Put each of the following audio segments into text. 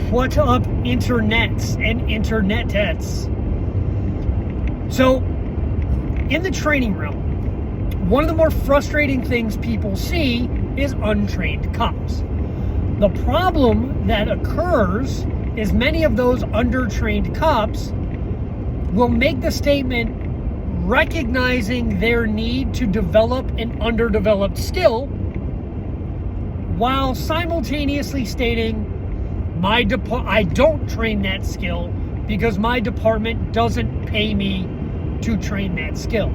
What up, internets and internetettes? So, in the training realm, one of the more frustrating things people see is untrained cops. The problem that occurs is many of those undertrained cops will make the statement recognizing their need to develop an underdeveloped skill while simultaneously stating, I don't train that skill because my department doesn't pay me to train that skill.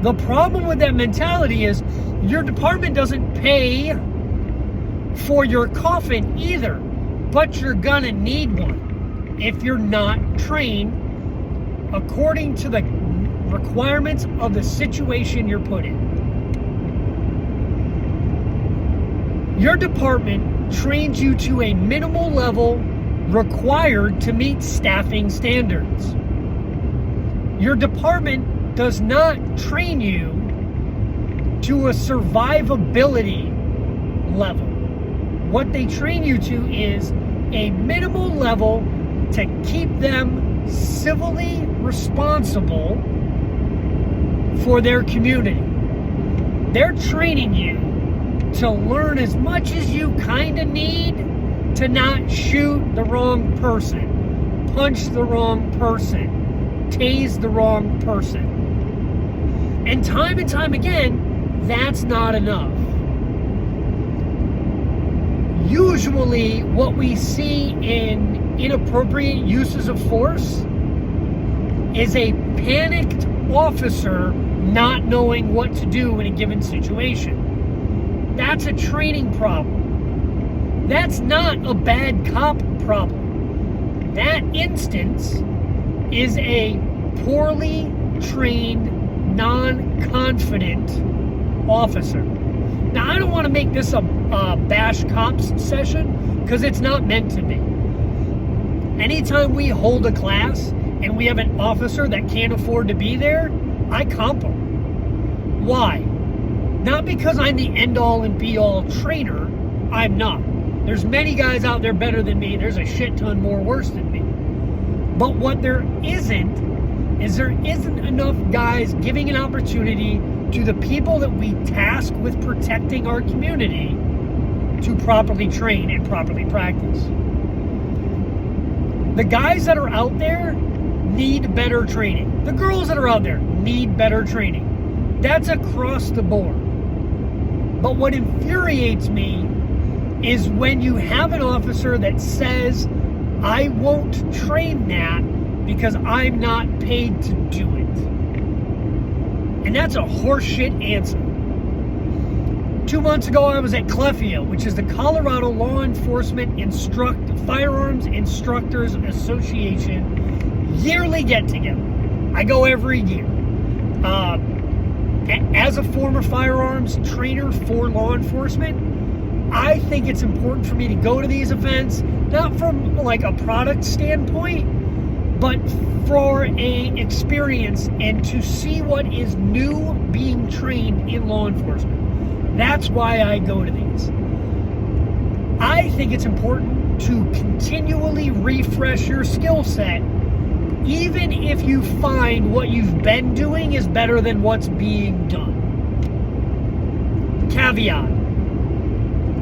The problem with that mentality is your department doesn't pay for your coffin either, but you're gonna need one if you're not trained according to the requirements of the situation you're put in. Your department trains you to a minimal level required to meet staffing standards. Your department does not train you to a survivability level. What they train you to is a minimal level to keep them civilly responsible for their community. They're training you to learn as much as you kind of need to not shoot the wrong person, punch the wrong person, tase the wrong person. And time again, that's not enough. Usually what we see in inappropriate uses of force is a panicked officer not knowing what to do in a given situation. That's a training problem. That's not a bad cop problem. That instance is a poorly trained, non-confident officer. Now, I don't want to make this a bash cops session because it's not meant to be. Anytime we hold a class and we have an officer that can't afford to be there, I comp them. Why? Not because I'm the end-all and be-all trainer. I'm not. There's many guys out there better than me. There's a shit ton more worse than me. But what there isn't enough guys giving an opportunity to the people that we task with protecting our community to properly train and properly practice. The guys that are out there need better training. The girls that are out there need better training. That's across the board. But what infuriates me is when you have an officer that says, I won't train that because I'm not paid to do it. And that's a horseshit answer. 2 months ago, I was at CLEFIA, which is the Colorado Law Enforcement Firearms Instructors Association yearly get-together. I go every year. As a former firearms trainer for law enforcement, I think it's important for me to go to these events, not from like a product standpoint, but for a experience and to see what is new being trained in law enforcement. That's why I go to these. I think it's important to continually refresh your skill set, even if you find what you've been doing is better than what's being done. Caveat.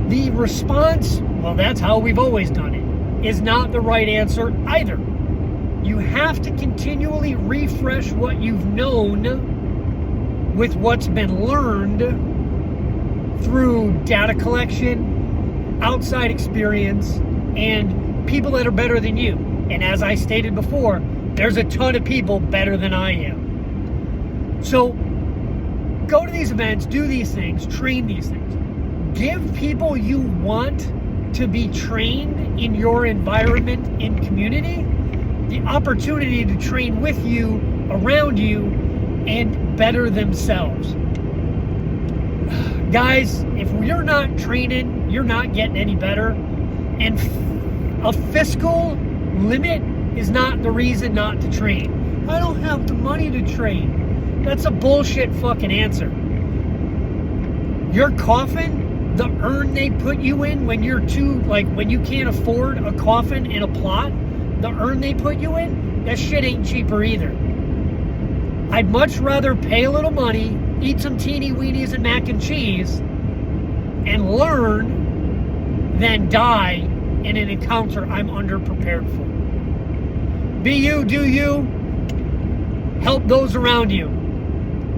The response, well, that's how we've always done it, is not the right answer either. You have to continually refresh what you've known with what's been learned through data collection, outside experience, and people that are better than you. And as I stated before, there's a ton of people better than I am. So go to these events, do these things, train these things. Give people you want to be trained in your environment and community the opportunity to train with you, around you, and better themselves. Guys, if you're not training, you're not getting any better. And a fiscal limit is not the reason not to train. I don't have the money to train. That's a bullshit fucking answer. Your coffin the urn they put you in when you're when you can't afford a coffin and a plot, the urn they put you in, that shit ain't cheaper either. I'd much rather pay a little money, eat some teeny weenies and mac and cheese, and learn than die in an encounter I'm underprepared for. Be you, do you, help those around you.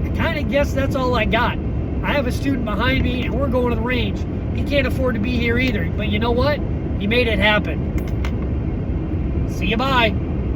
I kind of guess that's all I got. I have a student behind me and we're going to the range. He can't afford to be here either, but you know what? He made it happen. See you, bye.